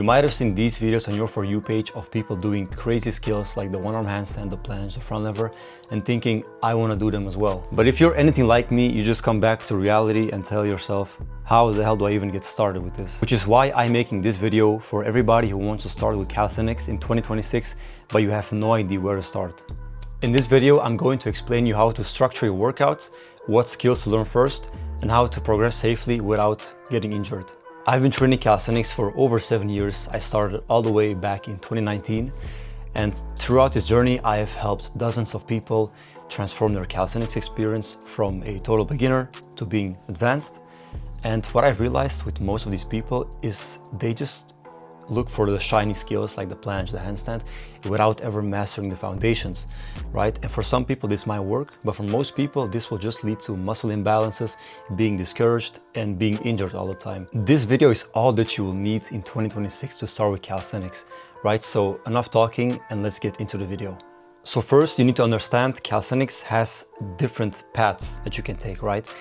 You might have seen these videos on your For You page of people doing crazy skills like the one-arm handstand, the planche, the front lever, and thinking, I want to do them as well. But if you're anything like me, you just come back to reality and tell yourself, how the hell do I even get started with this? Which is why I'm making this video for everybody who wants to start with calisthenics in 2026, but you have no idea where to start. In this video, I'm going to explain you how to structure your workouts, what skills to learn first, and how to progress safely without getting injured. I've been training calisthenics for over 7 years. I started all the way back in 2019. And throughout this journey, I have helped dozens of people transform their calisthenics experience from a total beginner to being advanced. And what I've realized with most of these people is they just look for the shiny skills like the planche, the handstand, without ever mastering the foundations, right? And for some people this might work, but for most people this will just lead to muscle imbalances, being discouraged and being injured all the time. This video is all that you will need in 2026 to start with calisthenics, right? So enough talking and let's get into the video. So first you need to understand calisthenics has different paths that you can take, right?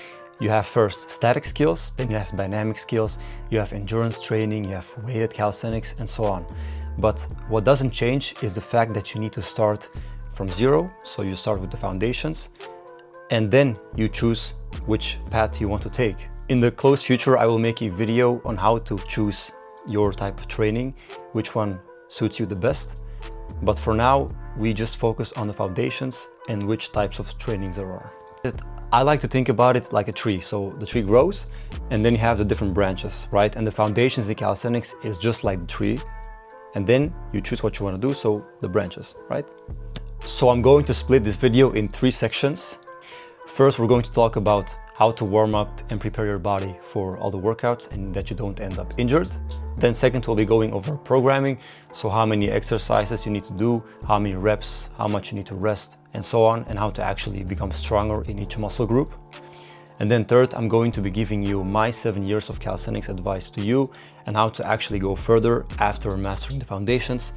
You have first static skills, then you have dynamic skills, you have endurance training, you have weighted calisthenics, and so on. But what doesn't change is the fact that you need to start from zero. So you start with the foundations, and then you choose which path you want to take. In the close future, I will make a video on how to choose your type of training, which one suits you the best. But for now, we just focus on the foundations and which types of trainings there are. I like to think about it like a tree. So the tree grows and then you have the different branches, right? And the foundations in calisthenics is just like the tree. And then you choose what you want to do, so the branches, right? So I'm going to split this video in 3 sections. First, we're going to talk about how to warm up and prepare your body for all the workouts and that you don't end up injured. Then second, we'll be going over programming. So how many exercises you need to do, how many reps, how much you need to rest, and so on, and how to actually become stronger in each muscle group. And then third, I'm going to be giving you my 7 years of calisthenics advice to you and how to actually go further after mastering the foundations,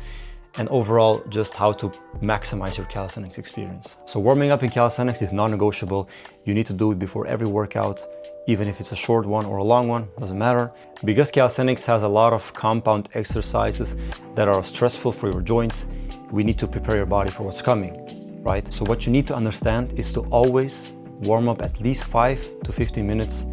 and overall just how to maximize your calisthenics experience. So warming up in calisthenics is non-negotiable. You need to do it before every workout, even if it's a short one or a long one, doesn't matter. Because calisthenics has a lot of compound exercises that are stressful for your joints, we need to prepare your body for what's coming, right? So what you need to understand is to always warm up at least 5 to 15 minutes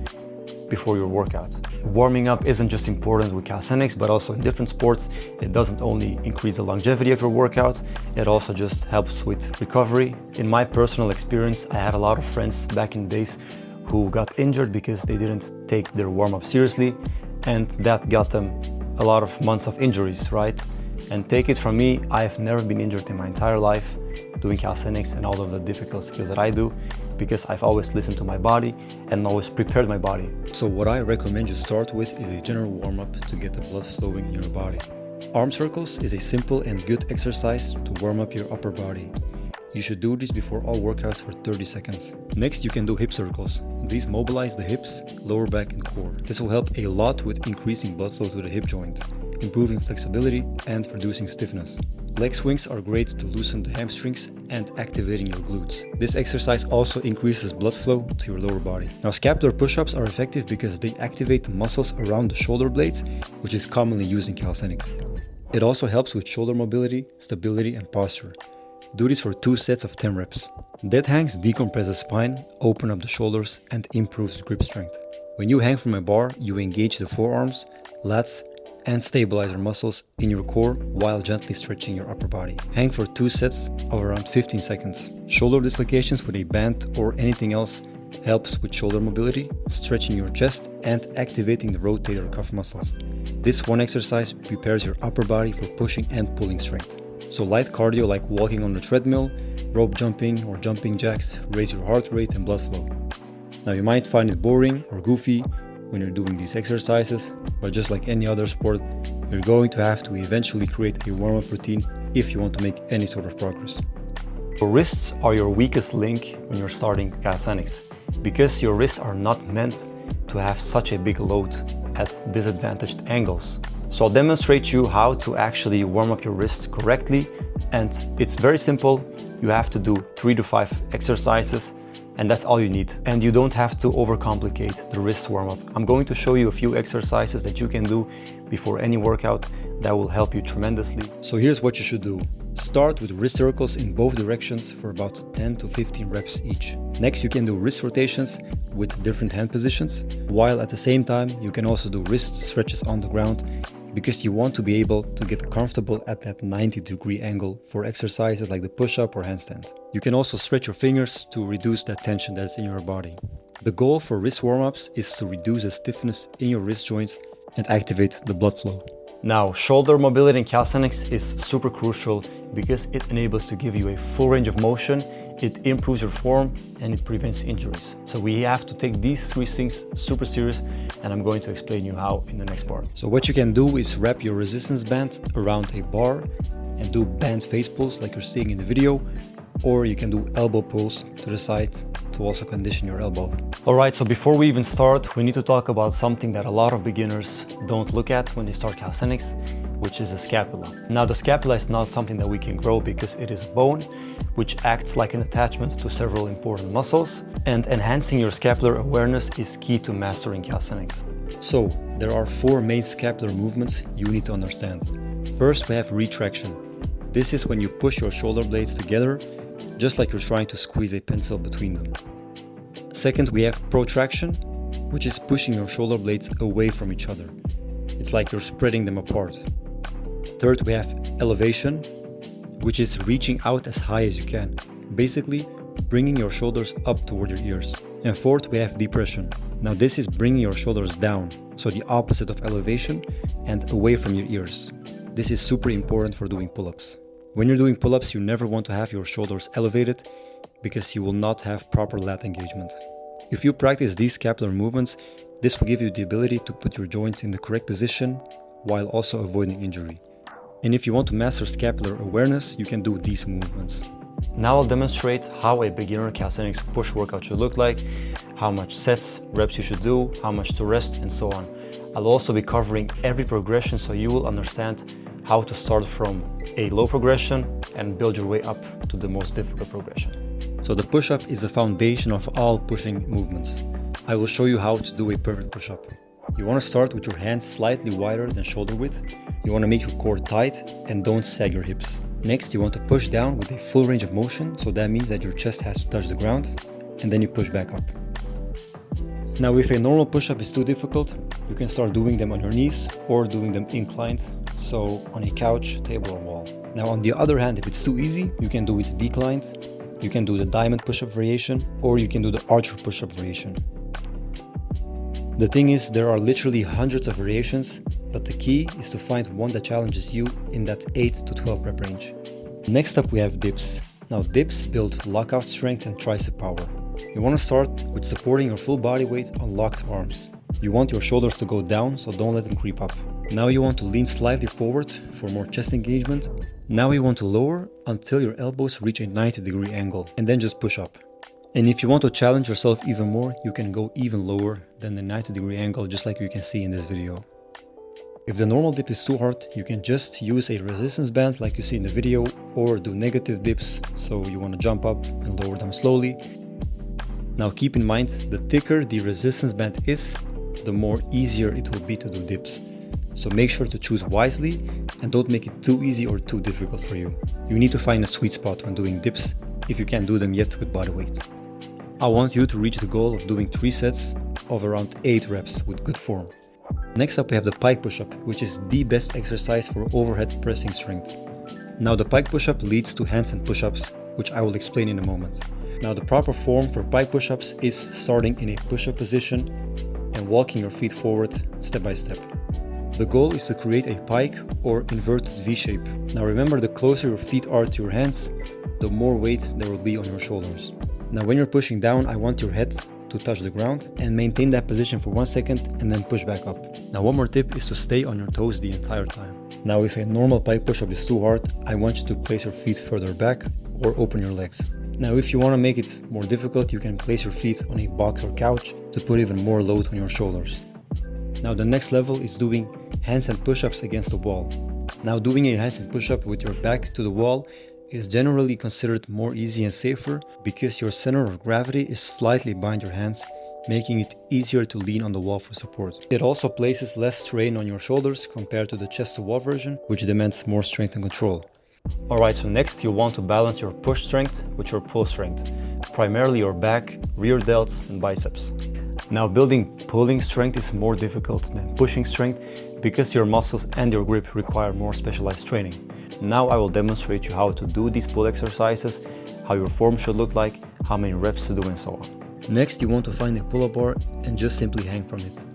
before your workout. Warming up isn't just important with calisthenics, but also in different sports. It doesn't only increase the longevity of your workouts, it also just helps with recovery. In my personal experience, I had a lot of friends back in the days who got injured because they didn't take their warm-up seriously, and that got them a lot of months of injuries, right? And take it from me, I've never been injured in my entire life doing calisthenics and all of the difficult skills that I do, because I've always listened to my body and always prepared my body. So what I recommend you start with is a general warm-up to get the blood flowing in your body. Arm circles is a simple and good exercise to warm up your upper body. You should do this before all workouts for 30 seconds. Next, you can do hip circles. These mobilize the hips, lower back and core. This will help a lot with increasing blood flow to the hip joint, improving flexibility and reducing stiffness. Leg swings are great to loosen the hamstrings and activating your glutes. This exercise also increases blood flow to your lower body. Now, scapular push-ups are effective because they activate the muscles around the shoulder blades, which is commonly used in calisthenics. It also helps with shoulder mobility, stability and posture. Do this for 2 sets of 10 reps. Dead hangs decompress the spine, open up the shoulders and improves grip strength. When you hang from a bar, you engage the forearms, lats and stabilizer muscles in your core while gently stretching your upper body. Hang for 2 sets of around 15 seconds. Shoulder dislocations with a band or anything else helps with shoulder mobility, stretching your chest and activating the rotator cuff muscles. This one exercise prepares your upper body for pushing and pulling strength. So light cardio like walking on the treadmill, rope jumping or jumping jacks raise your heart rate and blood flow. Now you might find it boring or goofy when you're doing these exercises, but just like any other sport, you're going to have to eventually create a warm-up routine if you want to make any sort of progress. Your wrists are your weakest link when you're starting calisthenics, because your wrists are not meant to have such a big load at disadvantaged angles. So I'll demonstrate you how to actually warm up your wrists correctly, and it's very simple. You have to do 3 to 5 exercises, and that's all you need. And you don't have to overcomplicate the wrist warm-up. I'm going to show you a few exercises that you can do before any workout that will help you tremendously. So here's what you should do. Start with wrist circles in both directions for about 10 to 15 reps each. Next, you can do wrist rotations with different hand positions, while at the same time you can also do wrist stretches on the ground, because you want to be able to get comfortable at that 90-degree angle for exercises like the push-up or handstand. You can also stretch your fingers to reduce that tension that's in your body. The goal for wrist warm-ups is to reduce the stiffness in your wrist joints and activate the blood flow. Now, shoulder mobility in calisthenics is super crucial because it enables to give you a full range of motion, it improves your form, and it prevents injuries. So we have to take these three things super serious, and I'm going to explain you how in the next part. So what you can do is wrap your resistance band around a bar and do band face pulls like you're seeing in the video, or you can do elbow pulls to the side to also condition your elbow. Alright, so before we even start, we need to talk about something that a lot of beginners don't look at when they start calisthenics, which is the scapula. Now, the scapula is not something that we can grow because it is bone, which acts like an attachment to several important muscles, and enhancing your scapular awareness is key to mastering calisthenics. So, there are 4 main scapular movements you need to understand. First, we have retraction. This is when you push your shoulder blades together, just like you're trying to squeeze a pencil between them. Second, we have protraction, which is pushing your shoulder blades away from each other. It's like you're spreading them apart. Third, we have elevation, which is reaching out as high as you can, basically bringing your shoulders up toward your ears. And fourth, we have depression. Now this is bringing your shoulders down, so the opposite of elevation, and away from your ears. This is super important for doing pull-ups. When you're doing pull-ups, you never want to have your shoulders elevated because you will not have proper lat engagement. If you practice these scapular movements, this will give you the ability to put your joints in the correct position while also avoiding injury. And if you want to master scapular awareness, you can do these movements. Now I'll demonstrate how a beginner calisthenics push workout should look like, how much sets, reps you should do, how much to rest, and so on. I'll also be covering every progression so you will understand how to start from a low progression and build your way up to the most difficult progression. So the push-up is the foundation of all pushing movements. I will show you how to do a perfect push-up. You want to start with your hands slightly wider than shoulder width. You want to make your core tight and don't sag your hips. Next, you want to push down with a full range of motion, so that means that your chest has to touch the ground, and then you push back up. Now, if a normal push-up is too difficult, you can start doing them on your knees or doing them inclined, so on a couch, table or wall. Now, on the other hand, if it's too easy, you can do it declined, you can do the diamond push-up variation, or you can do the archer push-up variation. The thing is, there are literally hundreds of variations, but the key is to find one that challenges you in that 8 to 12 rep range. Next up, we have dips. Now, dips build lockout strength and tricep power. You want to start with supporting your full body weight on locked arms. You want your shoulders to go down, so don't let them creep up. Now you want to lean slightly forward for more chest engagement. Now you want to lower until your elbows reach a 90-degree angle, and then just push up. And if you want to challenge yourself even more, you can go even lower than the 90-degree angle, just like you can see in this video. If the normal dip is too hard, you can just use a resistance band like you see in the video, or do negative dips, so you want to jump up and lower down slowly. Now keep in mind, the thicker the resistance band is, the more easier it will be to do dips. So make sure to choose wisely and don't make it too easy or too difficult for you. You need to find a sweet spot when doing dips if you can't do them yet with body weight. I want you to reach the goal of doing 3 sets of around 8 reps with good form. Next up, we have the pike push-up, which is the best exercise for overhead pressing strength. Now the pike push-up leads to handstand push-ups, which I will explain in a moment. Now the proper form for pike push-ups is starting in a push-up position and walking your feet forward step by step. The goal is to create a pike or inverted V shape. Now remember, the closer your feet are to your hands, the more weight there will be on your shoulders. Now when you're pushing down, I want your head to touch the ground and maintain that position for 1 second and then push back up. Now one more tip is to stay on your toes the entire time. Now if a normal pike push-up is too hard, I want you to place your feet further back or open your legs. Now if you want to make it more difficult, you can place your feet on a box or couch to put even more load on your shoulders. Now the next level is doing handstand push-ups against the wall. Now doing a handstand push-up with your back to the wall is generally considered more easy and safer because your center of gravity is slightly behind your hands, making it easier to lean on the wall for support. It also places less strain on your shoulders compared to the chest-to-wall version, which demands more strength and control. Alright, so next you'll want to balance your push strength with your pull strength, primarily your back, rear delts, and biceps. Now, building pulling strength is more difficult than pushing strength because your muscles and your grip require more specialized training. Now I will demonstrate you how to do these pull exercises, how your form should look like, how many reps to do, and so on. Next, you want to find a pull-up bar and just simply hang from it.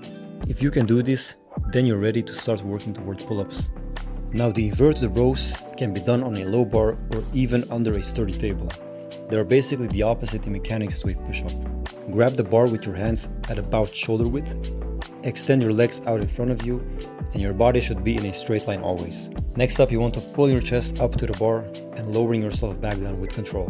If you can do this, then you're ready to start working toward pull-ups. Now, the inverted rows can be done on a low bar or even under a sturdy table. They are basically the opposite in mechanics to a push-up. Grab the bar with your hands at about shoulder width, extend your legs out in front of you, and your body should be in a straight line always. Next up, you want to pull your chest up to the bar and lowering yourself back down with control.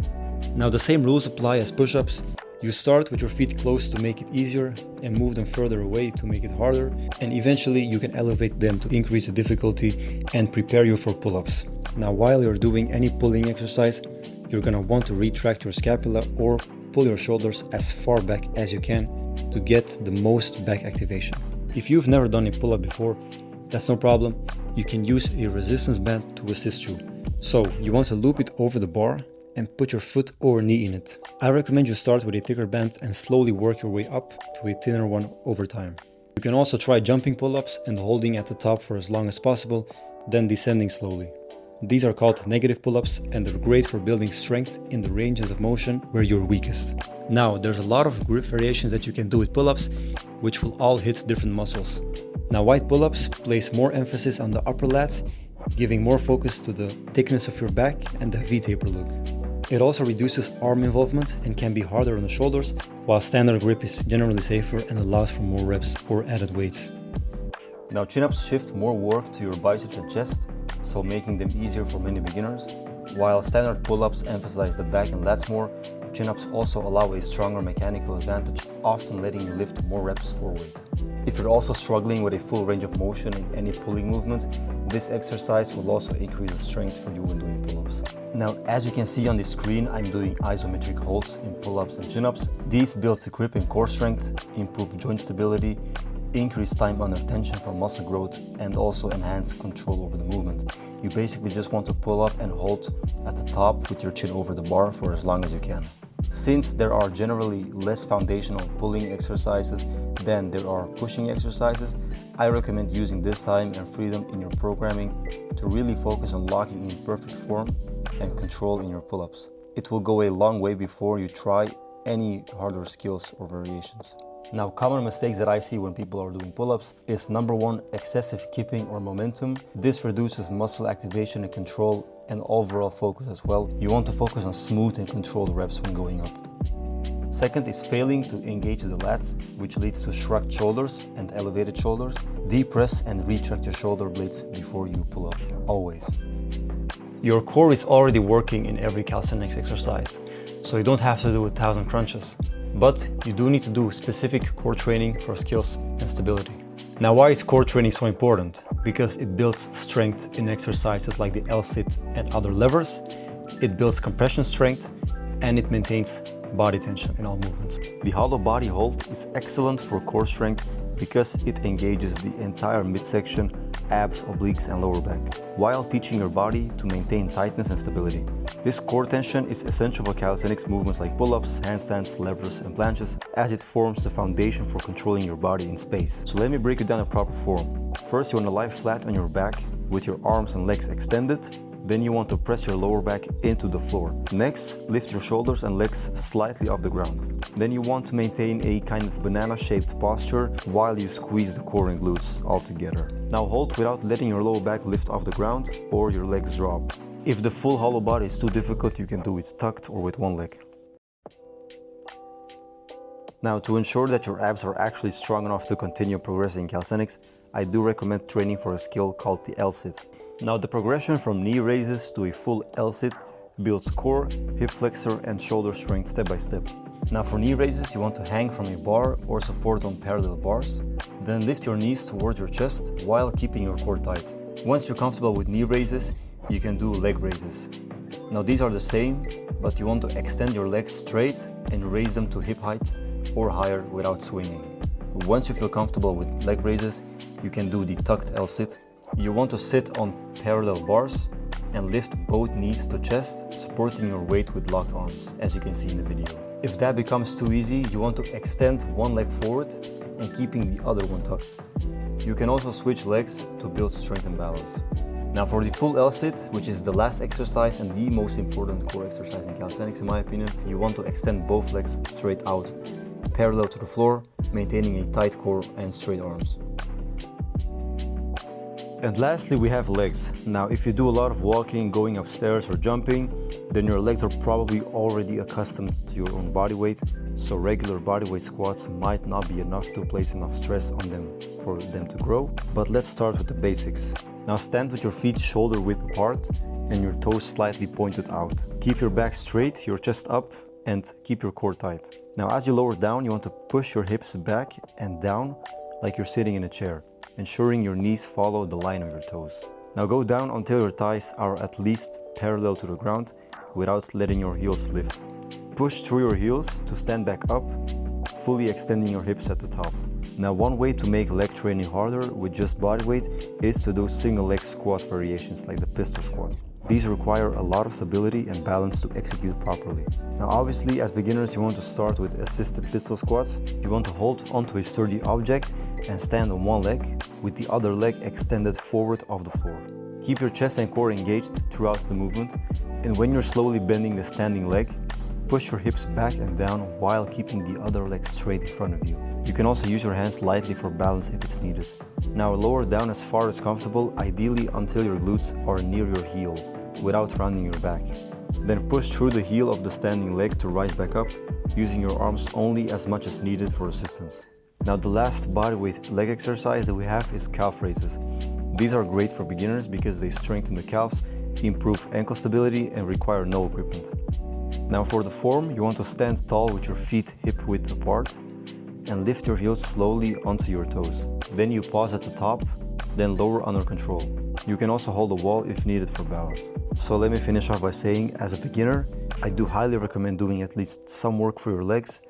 Now, the same rules apply as push-ups. You start with your feet close to make it easier and move them further away to make it harder, and eventually you can elevate them to increase the difficulty and prepare you for pull-ups. Now, while you're doing any pulling exercise, you're gonna want to retract your scapula or pull your shoulders as far back as you can to get the most back activation. If you've never done a pull-up before, that's no problem. You can use a resistance band to assist you. So you want to loop it over the bar and put your foot or knee in it. I recommend you start with a thicker band and slowly work your way up to a thinner one over time. You can also try jumping pull-ups and holding at the top for as long as possible, then descending slowly. These are called negative pull-ups and they're great for building strength in the ranges of motion where you're weakest. Now, there's a lot of grip variations that you can do with pull-ups, which will all hit different muscles. Now, wide pull-ups place more emphasis on the upper lats, giving more focus to the thickness of your back and the V-taper look. It also reduces arm involvement and can be harder on the shoulders, while standard grip is generally safer and allows for more reps or added weights. Now, chin-ups shift more work to your biceps and chest, so making them easier for many beginners. While standard pull-ups emphasize the back and lats more, chin-ups also allow a stronger mechanical advantage, often letting you lift more reps or weight. If you're also struggling with a full range of motion in any pulling movement, this exercise will also increase the strength for you when doing pull-ups. Now, as you can see on the screen, I'm doing isometric holds in pull-ups and chin-ups. These build grip and core strength, improve joint stability, increase time under tension for muscle growth, and also enhance control over the movement. You basically just want to pull up and hold at the top with your chin over the bar for as long as you can. Since there are generally less foundational pulling exercises than there are pushing exercises, I recommend using this time and freedom in your programming to really focus on locking in perfect form and control in your pull-ups. It will go a long way before you try any harder skills or variations. Now, common mistakes that I see when people are doing pull-ups is number one, excessive kipping or momentum. This reduces muscle activation and control and overall focus as well. You want to focus on smooth and controlled reps when going up. Second is failing to engage the lats, which leads to shrugged shoulders and elevated shoulders. Depress and retract your shoulder blades before you pull up, always. Your core is already working in every calisthenics exercise, so you don't have to do 1,000 crunches. But you do need to do specific core training for skills and stability. Now, why is core training so important? Because it builds strength in exercises like the L-sit and other levers, it builds compression strength, and it maintains body tension in all movements. The hollow body hold is excellent for core strength because it engages the entire midsection, abs, obliques, and lower back, while teaching your body to maintain tightness and stability. This core tension is essential for calisthenics movements like pull-ups, handstands, levers, and planches, as it forms the foundation for controlling your body in space. So let me break it down in proper form. First, you want to lie flat on your back with your arms and legs extended. Then you want to press your lower back into the floor. Next, lift your shoulders and legs slightly off the ground. Then you want to maintain a kind of banana-shaped posture while you squeeze the core and glutes all together. Now hold without letting your lower back lift off the ground or your legs drop. If the full hollow body is too difficult, you can do it tucked or with one leg. Now, to ensure that your abs are actually strong enough to continue progressing in calisthenics, I do recommend training for a skill called the L-sit. Now, the progression from knee raises to a full L-sit builds core, hip flexor, and shoulder strength step by step. Now, for knee raises, you want to hang from a bar or support on parallel bars. Then lift your knees towards your chest while keeping your core tight. Once you're comfortable with knee raises, you can do leg raises. Now, these are the same, but you want to extend your legs straight and raise them to hip height or higher without swinging. Once you feel comfortable with leg raises, you can do the tucked L-sit. You want to sit on parallel bars and lift both knees to chest, supporting your weight with locked arms, as you can see in the video. If that becomes too easy, you want to extend one leg forward and keeping the other one tucked. You can also switch legs to build strength and balance. Now for the full L-sit, which is the last exercise and the most important core exercise in calisthenics in my opinion, you want to extend both legs straight out, parallel to the floor, maintaining a tight core and straight arms. And lastly, we have legs. Now, if you do a lot of walking, going upstairs or jumping, then your legs are probably already accustomed to your own body weight, so regular body weight squats might not be enough to place enough stress on them for them to grow. But let's start with the basics. Now stand with your feet shoulder width apart and your toes slightly pointed out. Keep your back straight, your chest up, and keep your core tight. Now as you lower down, you want to push your hips back and down like you're sitting in a chair, ensuring your knees follow the line of your toes. Now go down until your thighs are at least parallel to the ground without letting your heels lift. Push through your heels to stand back up, fully extending your hips at the top. Now one way to make leg training harder with just body weight is to do single leg squat variations like the pistol squat. These require a lot of stability and balance to execute properly. Now obviously as beginners you want to start with assisted pistol squats. You want to hold onto a sturdy object and stand on one leg with the other leg extended forward off the floor. Keep your chest and core engaged throughout the movement, and when you're slowly bending the standing leg, push your hips back and down while keeping the other leg straight in front of you. You can also use your hands lightly for balance if it's needed. Now lower down as far as comfortable, ideally until your glutes are near your heel, without rounding your back. Then push through the heel of the standing leg to rise back up, using your arms only as much as needed for assistance. Now the last bodyweight leg exercise that we have is calf raises. These are great for beginners because they strengthen the calves, improve ankle stability, and require no equipment. Now for the form, you want to stand tall with your feet hip width apart and lift your heels slowly onto your toes. Then you pause at the top, then lower under control. You can also hold the wall if needed for balance. So let me finish off by saying, as a beginner, I do highly recommend doing at least some work for your legs,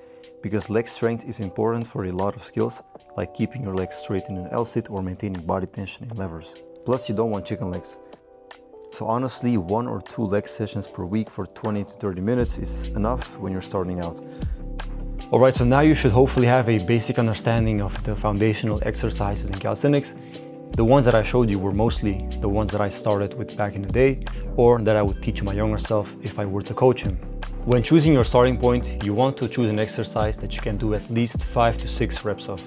because leg strength is important for a lot of skills, like keeping your legs straight in an L-sit or maintaining body tension in levers. Plus you don't want chicken legs. So honestly, 1 or 2 leg sessions per week for 20 to 30 minutes is enough when you're starting out. Alright, so now you should hopefully have a basic understanding of the foundational exercises in calisthenics. The ones that I showed you were mostly the ones that I started with back in the day, or that I would teach my younger self if I were to coach him. When choosing your starting point, you want to choose an exercise that you can do at least 5 to 6 reps of.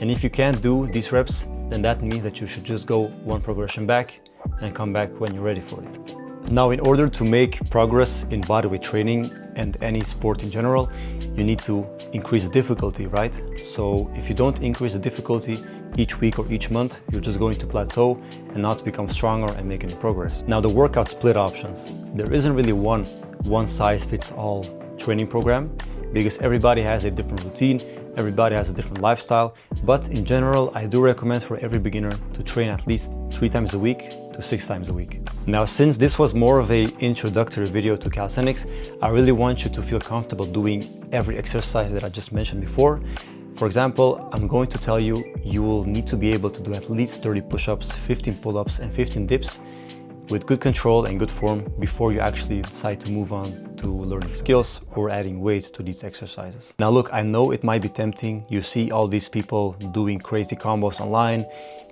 And if you can't do these reps, then that means that you should just go one progression back and come back when you're ready for it. Now, in order to make progress in bodyweight training and any sport in general, you need to increase the difficulty, right? So if you don't increase the difficulty each week or each month, you're just going to plateau and not become stronger and make any progress. Now, the workout split options. There isn't really one size fits all training program, because everybody has a different routine, everybody has a different lifestyle, but in general, I do recommend for every beginner to train at least 3 times a week to 6 times a week. Now, since this was more of an introductory video to calisthenics, I really want you to feel comfortable doing every exercise that I just mentioned before. For example, I'm going to tell you, you will need to be able to do at least 30 push-ups, 15 pull-ups, and 15 dips with good control and good form before you actually decide to move on to learning skills or adding weights to these exercises. Now look, I know it might be tempting. You see all these people doing crazy combos online.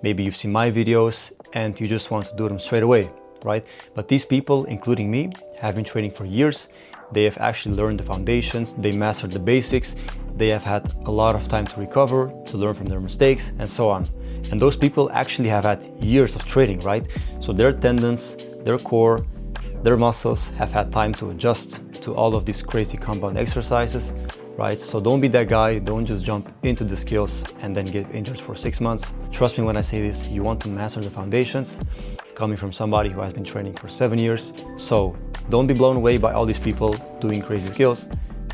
Maybe you've seen my videos and you just want to do them straight away, right? But these people, including me, have been training for years. They have actually learned the foundations, they mastered the basics, they have had a lot of time to recover, to learn from their mistakes, and so on. And those people actually have had years of training, right? So their tendons, their core, their muscles have had time to adjust to all of these crazy compound exercises, right? So don't be that guy, don't just jump into the skills and then get injured for 6 months. Trust me when I say this, you want to master the foundations, coming from somebody who has been training for 7 years. So don't be blown away by all these people doing crazy skills,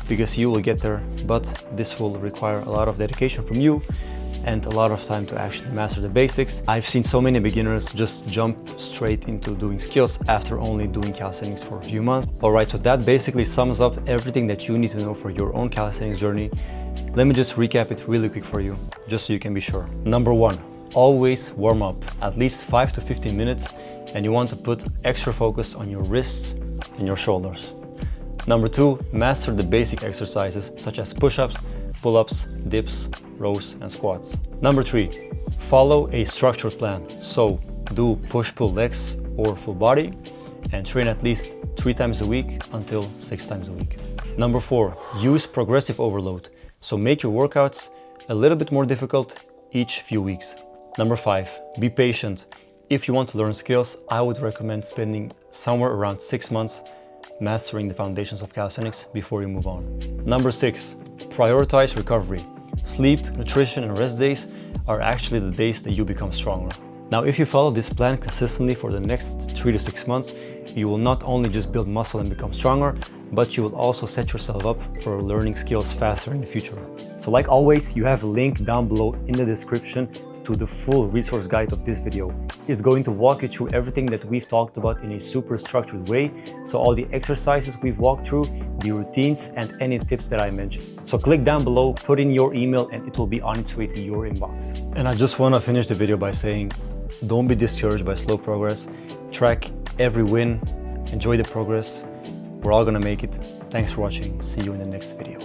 because you will get there, but this will require a lot of dedication from you and a lot of time to actually master the basics. I've seen so many beginners just jump straight into doing skills after only doing calisthenics for a few months. Alright, so that basically sums up everything that you need to know for your own calisthenics journey. Let me just recap it really quick for you, just so you can be sure. Number 1, always warm up at least 5 to 15 minutes, and you want to put extra focus on your wrists and your shoulders. Number 2, master the basic exercises such as push-ups, pull-ups, dips, rows, and squats. Number 3, follow a structured plan. So do push-pull legs or full body and train at least 3 times a week until 6 times a week. Number 4, use progressive overload. So make your workouts a little bit more difficult each few weeks. Number 5, be patient. If you want to learn skills, I would recommend spending somewhere around 6 months mastering the foundations of calisthenics before you move on. Number 6, prioritize recovery. Sleep, nutrition, and rest days are actually the days that you become stronger. Now, if you follow this plan consistently for the next 3 to 6 months, you will not only just build muscle and become stronger, but you will also set yourself up for learning skills faster in the future. So like always, you have a link down below in the description to the full resource guide of this video. It's going to walk you through everything that we've talked about in a super structured way. So all the exercises we've walked through, the routines, and any tips that I mentioned. So click down below, put in your email, and it will be on its way to your inbox. And I just want to finish the video by saying, don't be discouraged by slow progress. Track every win, enjoy the progress. We're all gonna make it. Thanks for watching. See you in the next video.